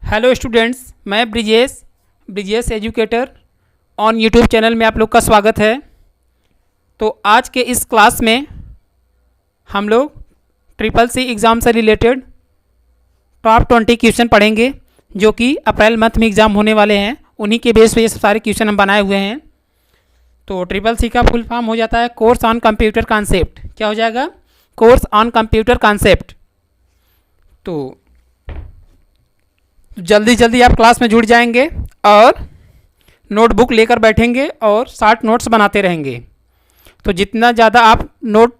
Hello students, मैं Brijesh educator on YouTube channel में आप लोग का स्वागत है। तो आज के इस क्लास में हम लोग ट्रिपल सी एग्ज़ाम से रिलेटेड टॉप 20 क्वेश्चन पढ़ेंगे जो कि अप्रैल मंथ में एग्ज़ाम होने वाले हैं। उन्हीं के बेस पे ये सारे क्वेश्चन हम बनाए हुए हैं। तो ट्रिपल सी का फुल फॉर्म हो जाता है कोर्स ऑन कंप्यूटर कॉन्सेप्ट। क्या हो जाएगा? Course on computer concept. तो जल्दी जल्दी आप क्लास में जुड़ जाएंगे और नोटबुक लेकर बैठेंगे और शॉर्ट नोट्स बनाते रहेंगे। तो जितना ज़्यादा आप नोट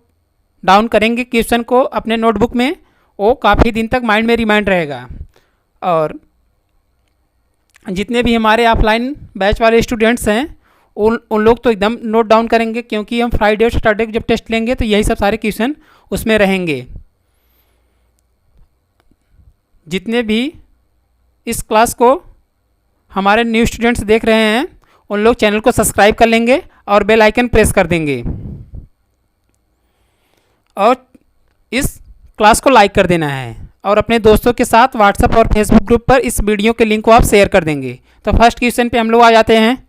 डाउन करेंगे क्वेश्चन को अपने नोटबुक में, वो काफ़ी दिन तक माइंड में रिमाइंड रहेगा। और जितने भी हमारे ऑफलाइन बैच वाले स्टूडेंट्स हैं उन लोग तो एकदम नोट डाउन करेंगे, क्योंकि हम फ्राइडे और सैटरडे को जब टेस्ट लेंगे तो यही सब सारे क्वेश्चन उसमें रहेंगे। जितने भी इस क्लास को हमारे न्यू स्टूडेंट्स देख रहे हैं उन लोग चैनल को सब्सक्राइब कर लेंगे और बेल आइकन प्रेस कर देंगे और इस क्लास को लाइक कर देना है और अपने दोस्तों के साथ व्हाट्सएप और फेसबुक ग्रुप पर इस वीडियो के लिंक को आप शेयर कर देंगे। तो फर्स्ट क्वेश्चन पे हम लोग आ जाते हैं।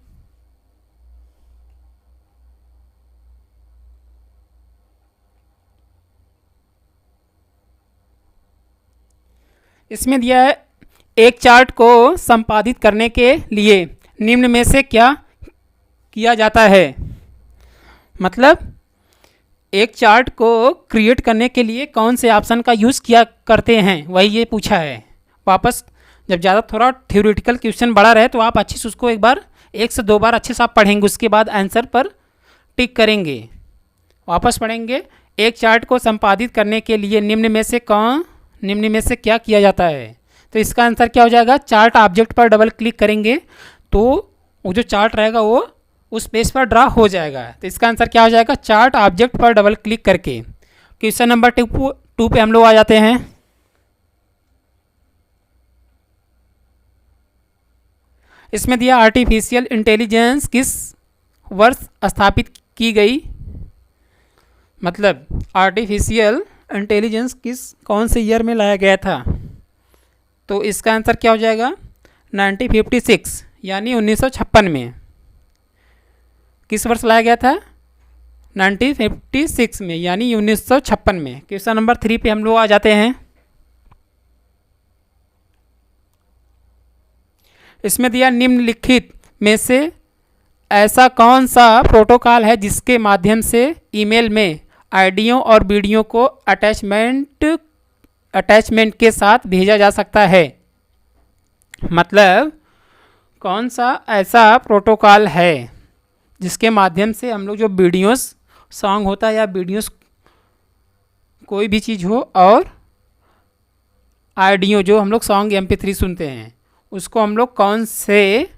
इसमें दिया है एक चार्ट को संपादित करने के लिए निम्न में से क्या किया जाता है। मतलब एक चार्ट को क्रिएट करने के लिए कौन से ऑप्शन का यूज़ किया करते हैं, वही ये पूछा है। वापस जब ज़्यादा थोड़ा थ्योरेटिकल क्वेश्चन बड़ा रहे तो आप अच्छे से उसको एक से दो बार अच्छे से आप पढ़ेंगे, उसके बाद आंसर पर टिक करेंगे। वापस पढ़ेंगे। एक चार्ट को संपादित करने के लिए निम्न में से क्या किया जाता है। तो इसका आंसर क्या हो जाएगा? चार्ट ऑब्जेक्ट पर डबल क्लिक करेंगे तो वो जो चार्ट रहेगा वो उस पेज पर ड्रा हो जाएगा। तो इसका आंसर क्या हो जाएगा? चार्ट ऑब्जेक्ट पर डबल क्लिक करके। क्वेश्चन नंबर 2 पे हम लोग आ जाते हैं। इसमें दिया आर्टिफिशियल इंटेलिजेंस किस वर्ष स्थापित की गई। मतलब आर्टिफिशियल इंटेलिजेंस कौन से ईयर में लाया गया था। तो इसका आंसर क्या हो जाएगा? 1956 यानी 1956 में। किस वर्ष लाया गया था? 1956 में यानी 1956 में। क्वेश्चन नंबर 3 पे हम लोग आ जाते हैं। इसमें दिया निम्नलिखित में से ऐसा कौन सा प्रोटोकॉल है जिसके माध्यम से ईमेल में ऑडियो और वीडियो को अटैचमेंट के साथ भेजा जा सकता है। मतलब कौन सा ऐसा प्रोटोकॉल है जिसके माध्यम से हम लोग जो वीडियोस सॉन्ग होता है या वीडियोस कोई भी चीज़ हो और ऑडियो जो हम लोग सॉन्ग MP3 सुनते हैं उसको हम लोग कौन से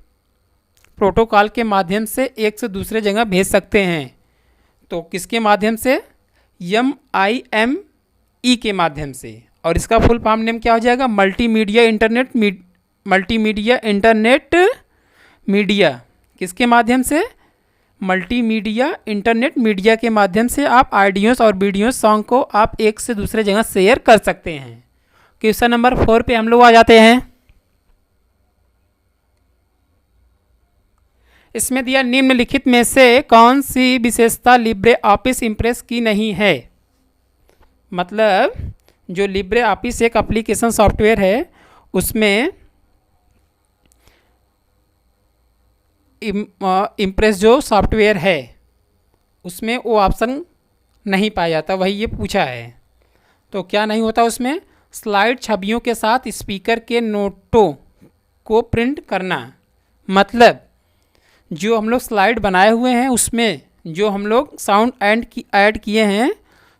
प्रोटोकॉल के माध्यम से एक से दूसरे जगह भेज सकते हैं। तो किसके माध्यम से? MIME के माध्यम से। और इसका फुल फॉर्म नेम क्या हो जाएगा? Multimedia internet media. किसके माध्यम से? मल्टीमीडिया इंटरनेट मीडिया के माध्यम से आप ऑडियोस और वीडियोस सॉन्ग को आप एक से दूसरे जगह शेयर कर सकते हैं। क्वेश्चन नंबर 4 पे हम लोग आ जाते हैं। इसमें दिया निम्नलिखित में से कौन सी विशेषता लिब्रे ऑफिस इम्प्रेस की नहीं है। मतलब जो लिब्रे ऑफिस एक एप्लीकेशन सॉफ्टवेयर है उसमें इम्प्रेस जो सॉफ्टवेयर है उसमें वो ऑप्शन नहीं पाया जाता, वही ये पूछा है। तो क्या नहीं होता उसमें? स्लाइड छवियों के साथ स्पीकर के नोटों को प्रिंट करना। मतलब जो हम लोग स्लाइड बनाए हुए हैं उसमें जो हम लोग साउंड ऐड किए हैं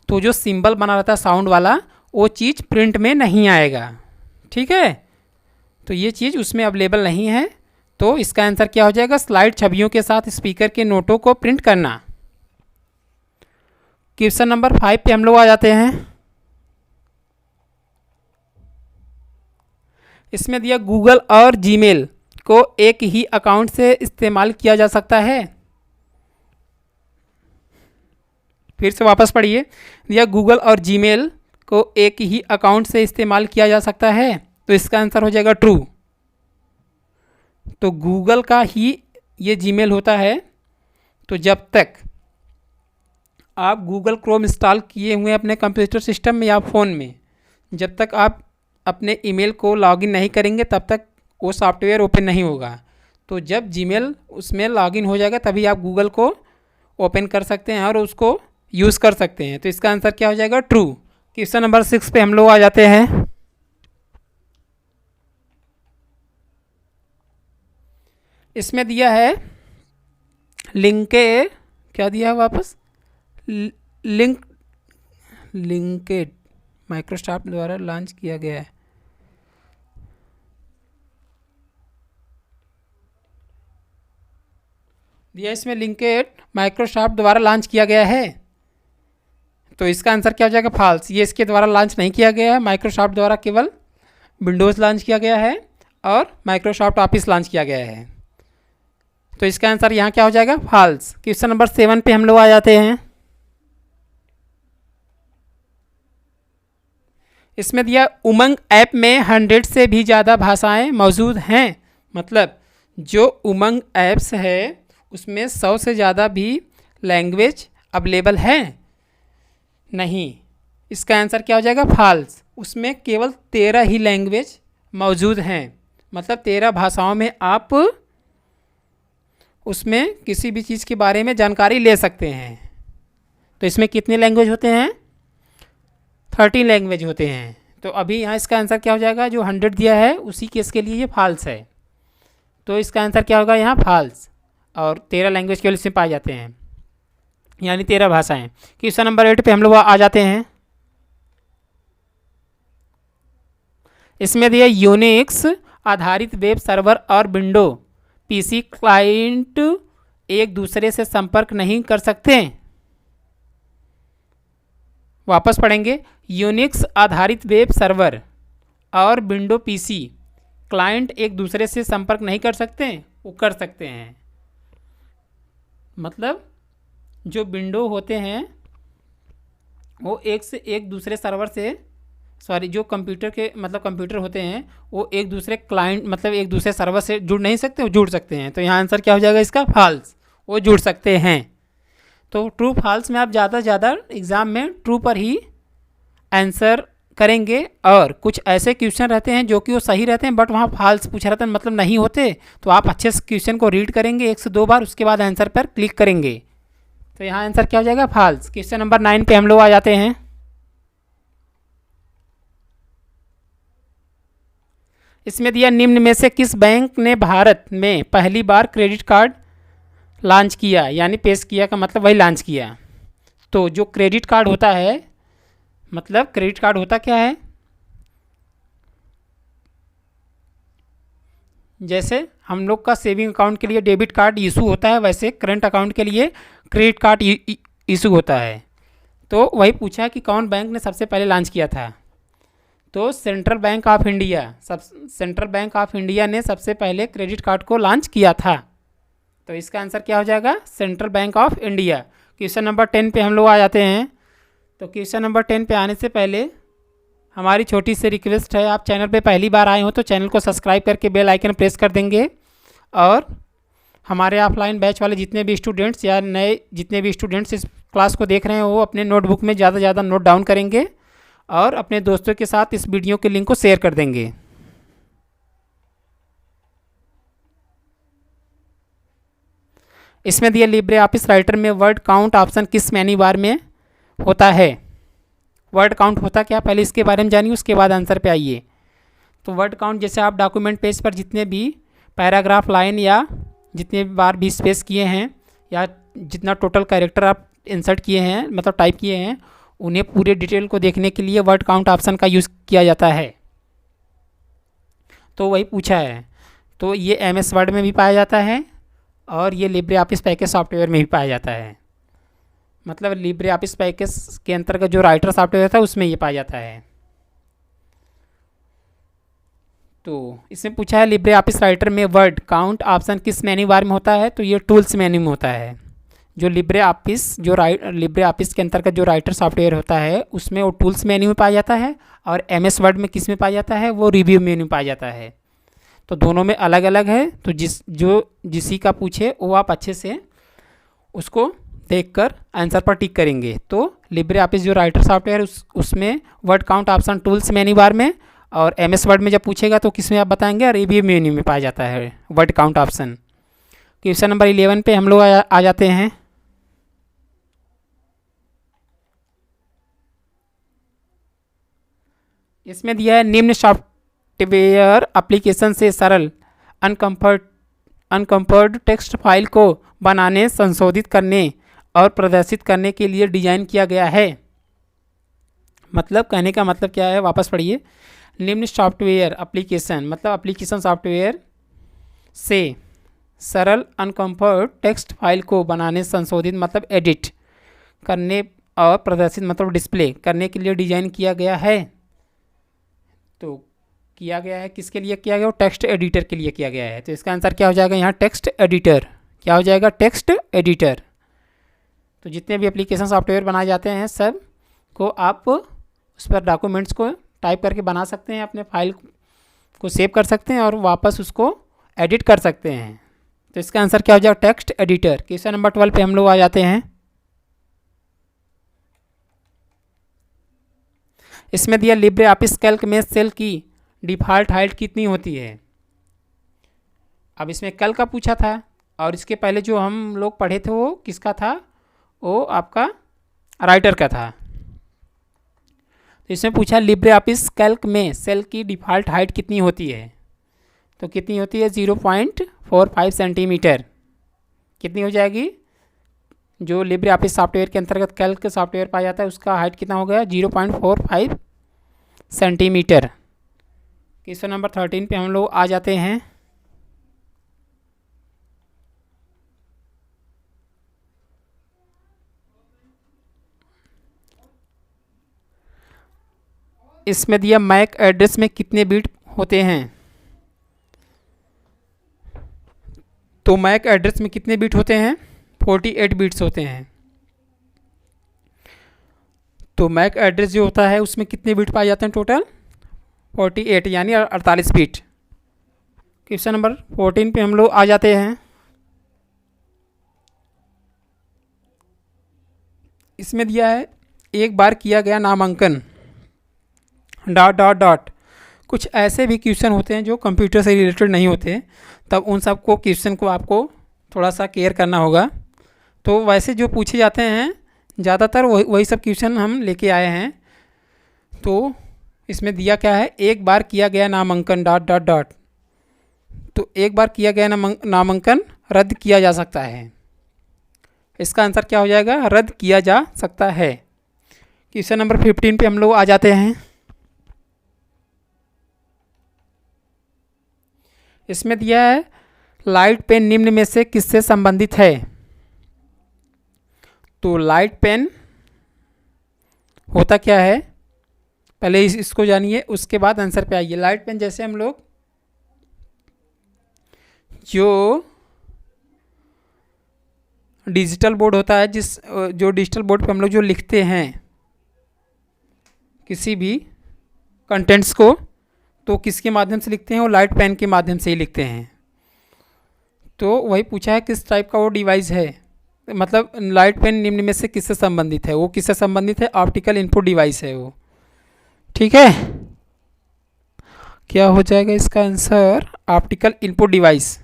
तो जो सिंबल बना रहता है साउंड वाला वो चीज़ प्रिंट में नहीं आएगा। ठीक है, तो ये चीज़ उसमें अवेलेबल नहीं है। तो इसका आंसर क्या हो जाएगा? स्लाइड छवियों के साथ स्पीकर के नोटों को प्रिंट करना। क्वेश्चन नंबर 5 पे हम लोग आ जाते हैं। इसमें दिया गूगल और जीमेल को एक ही अकाउंट से इस्तेमाल किया जा सकता है। फिर से वापस पढ़िए। दिया गूगल और जीमेल को एक ही अकाउंट से इस्तेमाल किया जा सकता है। तो इसका आंसर हो जाएगा ट्रू। तो गूगल का ही ये जीमेल होता है। तो जब तक आप गूगल क्रोम इंस्टॉल किए हुए हैं अपने कंप्यूटर सिस्टम में या फ़ोन में, जब तक आप अपने ईमेल को लॉगिन नहीं करेंगे तब तक वो सॉफ्टवेयर ओपन नहीं होगा। तो जब जीमेल उसमें लॉगिन हो जाएगा तभी आप गूगल को ओपन कर सकते हैं और उसको यूज़ कर सकते हैं। तो इसका आंसर क्या हो जाएगा? ट्रू। क्वेश्चन नंबर 6 पे हम लोग आ जाते हैं। इसमें दिया है लिंके, क्या दिया है वापस? लिंकेड माइक्रोसॉफ्ट द्वारा लॉन्च किया गया है। दिया इसमें लिंकेड माइक्रोसॉफ्ट द्वारा लॉन्च किया गया है। तो इसका आंसर क्या हो जाएगा? फॉल्स। ये इसके द्वारा लॉन्च नहीं किया गया है, माइक्रोसॉफ्ट द्वारा केवल विंडोज़ लॉन्च किया गया है और माइक्रोसॉफ्ट ऑफिस लॉन्च किया गया है। तो इसका आंसर यहाँ क्या हो जाएगा? फॉल्स। क्वेश्चन नंबर 7 पे हम लोग आ जाते हैं। इसमें दिया उमंग ऐप में 100 से भी ज़्यादा भाषाएं मौजूद हैं। मतलब जो उमंग ऐप्स है उसमें 100 से ज़्यादा भी लैंग्वेज अवेलेबल है नहीं। इसका आंसर क्या हो जाएगा? फॉल्स। उसमें केवल 13 ही लैंग्वेज मौजूद हैं। मतलब 13 भाषाओं में आप उसमें किसी भी चीज़ के बारे में जानकारी ले सकते हैं। तो इसमें कितने लैंग्वेज होते हैं? 30 लैंग्वेज होते हैं। तो अभी यहाँ इसका आंसर क्या हो जाएगा? जो 100 दिया है उसी केस के लिए ये फॉल्स है। तो इसका आंसर क्या होगा यहाँ? फॉल्स। और 13 लैंग्वेज केवल इसमें पाए जाते हैं, यानी 13 भाषाएं। क्वेश्चन नंबर 8 पे हम लोग आ जाते हैं। इसमें दिया यूनिक्स आधारित वेब सर्वर और विंडो पीसी क्लाइंट एक दूसरे से संपर्क नहीं कर सकते। वापस पढ़ेंगे। यूनिक्स आधारित वेब सर्वर और विंडो पीसी क्लाइंट एक दूसरे से संपर्क नहीं कर सकते, वो कर सकते हैं। मतलब जो विंडो होते हैं वो एक से एक दूसरे सर्वर से, जो कंप्यूटर के मतलब कंप्यूटर होते हैं वो एक दूसरे क्लाइंट मतलब एक दूसरे सर्वर से जुड़ नहीं सकते, वो जुड़ सकते हैं। तो यहाँ आंसर क्या हो जाएगा इसका? फॉल्स। वो जुड़ सकते हैं। तो ट्रू फॉल्स में आप ज़्यादा से ज़्यादा एग्ज़ाम में ट्रू पर ही आंसर करेंगे। और कुछ ऐसे क्वेश्चन रहते हैं जो कि वो सही रहते हैं बट वहाँ फॉल्स पूछा रहता है, मतलब नहीं होते। तो आप अच्छे से क्वेश्चन को रीड करेंगे 1 से 2 बार, उसके बाद आंसर पर क्लिक करेंगे। तो यहाँ आंसर क्या हो जाएगा? फॉल्स। क्वेश्चन नंबर 9 पे हम लोग आ जाते हैं। इसमें दिया निम्न में से किस बैंक ने भारत में पहली बार क्रेडिट कार्ड लॉन्च किया, यानी पेश किया का मतलब वही लॉन्च किया। तो जो क्रेडिट कार्ड होता है, मतलब क्रेडिट कार्ड होता क्या है? जैसे हम लोग का सेविंग अकाउंट के लिए डेबिट कार्ड इशू होता है, वैसे करंट अकाउंट के लिए क्रेडिट कार्ड इशू होता है। तो वही पूछा है कि कौन बैंक ने सबसे पहले लॉन्च किया था। तो सेंट्रल बैंक ऑफ इंडिया ने सबसे पहले क्रेडिट कार्ड को लॉन्च किया था। तो इसका आंसर क्या हो जाएगा? Central bank of India. Question number 10 पे हम लोग आ जाते हैं। तो क्वेश्चन नंबर 10 पे आने से पहले हमारी छोटी सी रिक्वेस्ट है, आप चैनल पे पहली बार आए हो तो चैनल को सब्सक्राइब करके बेल आइकन प्रेस कर देंगे। और हमारे ऑफलाइन बैच वाले जितने भी स्टूडेंट्स या नए जितने भी स्टूडेंट्स इस क्लास को देख रहे हैं वो अपने नोटबुक में ज़्यादा से ज़्यादा नोट डाउन करेंगे और अपने दोस्तों के साथ इस वीडियो के लिंक को शेयर कर देंगे। इसमें दिया लिब्रे ऑफिस राइटर में वर्ड काउंट ऑप्शन किस मेन्यू बार में होता है? वर्ड काउंट होता क्या, पहले इसके बारे में जानिए, उसके बाद आंसर पे आइए। तो वर्ड काउंट जैसे आप डॉक्यूमेंट पेज पर जितने भी पैराग्राफ लाइन या जितने बार भी स्पेस किए हैं या जितना टोटल कैरेक्टर आप इंसर्ट किए हैं मतलब टाइप किए हैं, उन्हें पूरे डिटेल को देखने के लिए वर्ड काउंट ऑप्शन का यूज़ किया जाता है। तो वही पूछा है। तो ये MS वर्ड में भी पाया जाता है और ये लिब्रे ऑफिस पैकेज सॉफ्टवेयर में भी पाया जाता है। मतलब लिब्रे ऑफिस पैकेज के अंतर्गत जो राइटर सॉफ्टवेयर था उसमें ये पाया जाता है। तो इसमें पूछा है लिब्रे ऑफिस राइटर में वर्ड काउंट ऑप्शन किस मेन्यू बार में होता है? तो ये टूल्स मेन्यू में होता है। जो लिब्रे ऑफिस के अंतर्गत जो राइटर सॉफ्टवेयर होता है उसमें वो टूल्स मेन्यू में पाया जाता है और MS वर्ड में किस में पाया जाता है? वो रिव्यू मेन्यू में पाया जाता है। तो दोनों में अलग अलग है, तो जिसी का पूछे वो आप अच्छे से उसको देखकर आंसर पर टिक करेंगे। तो लिब्रे ऑफिस जो राइटर सॉफ्टवेयर उसमें word count option tools menu bar में, और एमएस वर्ड में जब पूछेगा तो किस में आप बताएंगे, और ये भी मेन्यू में पाया जाता है word count option. Question number 11 पे हम लोग आ जाते हैं। इसमें दिया है निम्न सॉफ्टवेयर एप्लीकेशन से सरल अनकम्पर्ड टेक्स्ट फाइल को बनाने, संशोधित करने और प्रदर्शित करने के लिए डिजाइन किया गया है। मतलब कहने का मतलब क्या है, वापस पढ़िए। निम्न सॉफ्टवेयर एप्लीकेशन मतलब एप्लीकेशन सॉफ्टवेयर से सरल अनकम्पर्ड टेक्स्ट फाइल को बनाने, संशोधित मतलब एडिट करने और प्रदर्शित मतलब डिस्प्ले करने के लिए डिजाइन किया गया है। तो किया गया है किसके लिए किया गया, टेक्स्ट एडिटर के लिए किया गया है। तो इसका आंसर क्या हो जाएगा यहाँ, टेक्स्ट एडिटर। क्या हो जाएगा, टेक्स्ट एडिटर। तो जितने भी एप्लीकेशन सॉफ्टवेयर बनाए जाते हैं सब को आप उस पर डॉक्यूमेंट्स को टाइप करके बना सकते हैं, अपने फाइल को सेव कर सकते हैं और वापस उसको एडिट कर सकते हैं। तो इसका आंसर क्या हो जाएगा, टेक्स्ट एडिटर। क्वेश्चन नंबर 12 पे हम लोग आ जाते हैं। इसमें दिया लिब्रे ऑफिस कैल्क में सेल की डिफ़ॉल्ट हाइट कितनी होती है। अब इसमें कल का पूछा था, और इसके पहले जो हम लोग पढ़े थे वो किसका था, वो आपका राइटर का था। तो इसमें पूछा लिब्रे ऑफिस कैल्क में सेल की डिफ़ॉल्ट हाइट कितनी होती है। तो कितनी होती है, 0.45 सेंटीमीटर। कितनी हो जाएगी, जो लिब्रे ऑफिस सॉफ्टवेयर के अंतर्गत कैल्क सॉफ्टवेयर पाया जाता है उसका हाइट कितना हो गया, 0.45 सेंटीमीटर। क्वेश्चन नंबर 13 पे हम लोग आ जाते हैं। इसमें दिया मैक एड्रेस में कितने बिट होते हैं। तो मैक एड्रेस में कितने बिट होते हैं, 48 बिट्स होते हैं। तो मैक एड्रेस जो होता है उसमें कितने बिट पाए जाते हैं, टोटल 48 यानी 48 बिट। क्वेश्चन नंबर 14 पे हम लोग आ जाते हैं। इसमें दिया है एक बार किया गया नामांकन डॉट डॉट डॉट। कुछ ऐसे भी क्वेश्चन होते हैं जो कंप्यूटर से रिलेटेड नहीं होते, तब उन सब को क्वेश्चन को आपको थोड़ा सा केयर करना होगा। तो वैसे जो पूछे जाते हैं ज़्यादातर वही सब क्वेश्चन हम लेके आए हैं। तो इसमें दिया क्या है, एक बार किया गया नामांकन डॉट डॉट डॉट। तो एक बार किया गया नामांकन रद्द किया जा सकता है। इसका आंसर क्या हो जाएगा, रद्द किया जा सकता है। क्वेश्चन नंबर 15 पे हम लोग आ जाते हैं। इसमें दिया है लाइट पेन निम्न में से किससे संबंधित है। तो लाइट पेन होता क्या है, पहले इसको जानिए उसके बाद आंसर पे आइए। लाइट पेन जैसे हम लोग जो डिजिटल बोर्ड होता है, जो डिजिटल बोर्ड पे हम लोग जो लिखते हैं किसी भी कंटेंट्स को, तो किसके माध्यम से लिखते हैं, वो लाइट पेन के माध्यम से ही लिखते हैं। तो वही पूछा है किस टाइप का वो डिवाइस है, मतलब लाइट पेन निम्न में से किससे संबंधित है। वो किससे संबंधित है, ऑप्टिकल इनपुट डिवाइस है वो। ठीक है, क्या हो जाएगा इसका answer, optical input device.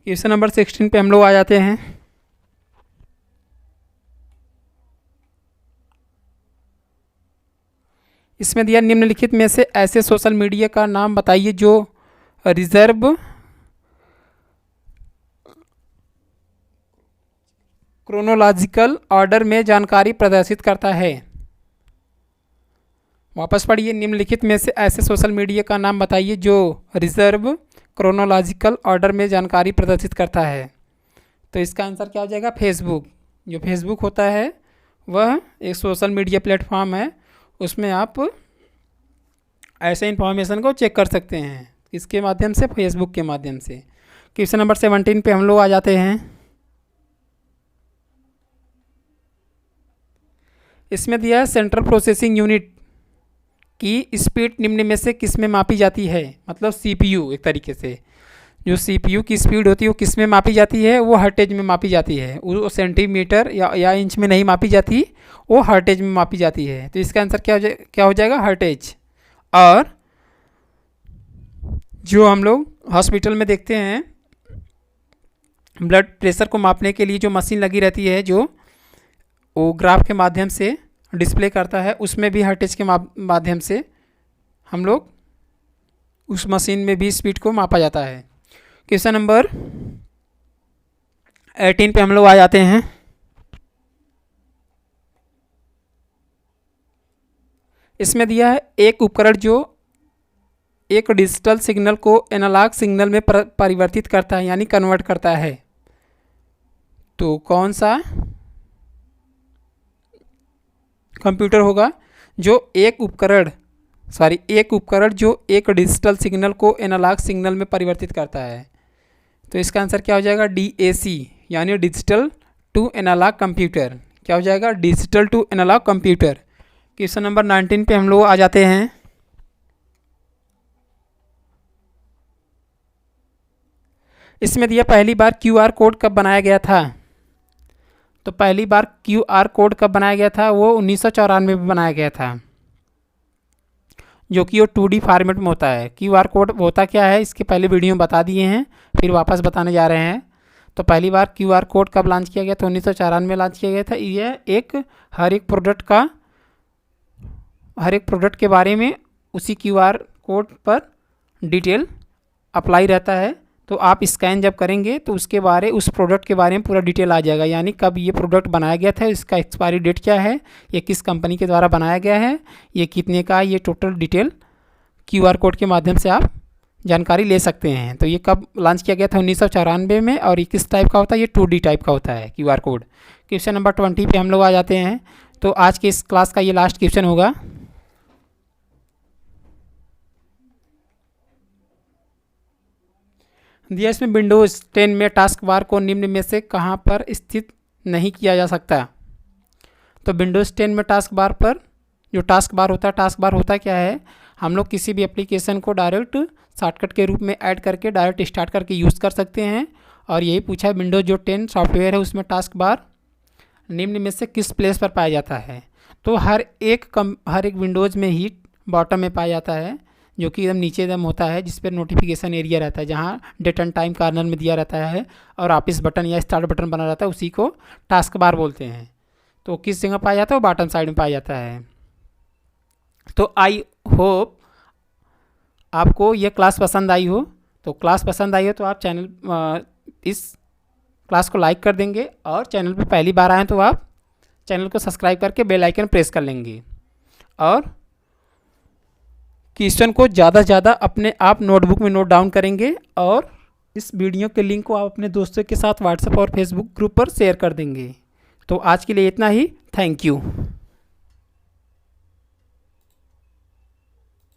Question number 16 पे हम लोग आ जाते हैं। इसमें दिया निम्नलिखित में से ऐसे सोशल मीडिया का नाम बताइए जो रिजर्व क्रोनोलॉजिकल ऑर्डर में जानकारी प्रदर्शित करता है। वापस पढ़िए, निम्नलिखित में से ऐसे सोशल मीडिया का नाम बताइए जो रिजर्व क्रोनोलॉजिकल ऑर्डर में जानकारी प्रदर्शित करता है। तो इसका आंसर क्या हो जाएगा, फेसबुक। जो फेसबुक होता है वह एक सोशल मीडिया प्लेटफॉर्म है, उसमें आप ऐसे इंफॉर्मेशन को चेक कर सकते हैं। किसके माध्यम से, फेसबुक के माध्यम से। क्वेश्चन नंबर 17 पे हम लोग आ जाते हैं। इसमें दिया है सेंट्रल प्रोसेसिंग यूनिट की स्पीड निम्न में से किस में मापी जाती है? मतलब CPU एक तरीके से जो CPU की स्पीड होती है वो किस में मापी जाती है? वो हर्टेज में मापी जाती है। वो सेंटीमीटर या इंच में नहीं मापी जाती, वो हर्टेज में मापी जाती है। तो इसका आंसर क्या हो जाएगा? हर्टेज। और जो हम लोग हॉस्पिटल में देखते हैं ब्लड प्रेशर को मापने के लिए जो मशीन लगी रहती है, जो वो ग्राफ के माध्यम से डिस्प्ले करता है, उसमें भी हर्टेज के माध्यम से हम लोग उस मशीन में भी स्पीड को मापा जाता है। क्वेश्चन नंबर 18 पे हम लोग आ जाते हैं। इसमें दिया है एक उपकरण जो एक डिजिटल सिग्नल को एनालॉग सिग्नल में परिवर्तित करता है, यानी कन्वर्ट करता है। तो कौन सा कंप्यूटर होगा जो एक उपकरण जो एक डिजिटल सिग्नल को एनालॉग सिग्नल में परिवर्तित करता है? तो इसका आंसर क्या हो जाएगा? DAC, यानी डिजिटल टू एनालॉग कंप्यूटर। क्या हो जाएगा? Digital to analog computer. Question number 19 पे हम लोग आ जाते हैं। इसमें दिया पहली बार QR कोड कब बनाया गया था? तो पहली बार QR कोड कब बनाया गया था? वो 1994 में बनाया गया था, जो कि वो 2D फॉर्मेट में होता है। QR कोड होता क्या है इसके पहले वीडियो में बता दिए हैं, फिर वापस बताने जा रहे हैं। तो पहली बार QR कोड कब लॉन्च किया गया था? 1994 में लॉन्च किया गया था। यह हर एक प्रोडक्ट के बारे में उसी QR कोड पर डिटेल अप्लाई रहता है। तो आप स्कैन जब करेंगे तो उस प्रोडक्ट के बारे में पूरा डिटेल आ जाएगा, यानी कब ये प्रोडक्ट बनाया गया था, इसका एक्सपायरी डेट क्या है, ये किस कंपनी के द्वारा बनाया गया है, ये कितने का, ये टोटल डिटेल QR कोड के माध्यम से आप जानकारी ले सकते हैं। तो ये कब लॉन्च किया गया था? 1994 में। और ये किस टाइप का होता है? ये 2D टाइप का होता है QR कोड। क्वेश्चन नंबर 20 पे हम लोग आ जाते हैं। तो आज के इस क्लास का ये लास्ट क्वेश्चन होगा। दिया इसमें विंडोज़ 10 में टास्क बार को निम्न में से कहाँ पर स्थित नहीं किया जा सकता? तो विंडोज़ 10 में टास्क बार पर जो टास्क बार होता क्या है? हम लोग किसी भी एप्लीकेशन को डायरेक्ट शॉर्टकट के रूप में ऐड करके डायरेक्ट स्टार्ट करके यूज़ कर सकते हैं। और यही पूछा है विंडोज़ जो 10 सॉफ्टवेयर है उसमें टास्क बार निम्न में से किस प्लेस पर पाया जाता है? तो हर एक विंडोज़ में ही बॉटम में पाया जाता है, जो कि एकदम नीचे एकदम होता है, जिस पर नोटिफिकेशन एरिया रहता है, जहाँ डेट एंड टाइम कॉर्नर में दिया रहता है और ऑफिस बटन या स्टार्ट बटन बना रहता है, उसी को टास्क बार बोलते हैं। तो किस जगह पाया जाता है? वो बॉटम साइड में पाया जाता है। तो आई होप आपको ये क्लास पसंद आई हो। तो क्लास पसंद आई हो तो आप इस क्लास को लाइक कर देंगे, और चैनल पे पहली बार आए तो आप चैनल को सब्सक्राइब करके बेल आइकन प्रेस कर लेंगे। और क्वेश्चन को ज़्यादा से ज़्यादा अपने आप नोटबुक में नोट डाउन करेंगे, और इस वीडियो के लिंक को आप अपने दोस्तों के साथ व्हाट्सएप और फेसबुक ग्रुप पर शेयर कर देंगे। तो आज के लिए इतना ही। Thank you.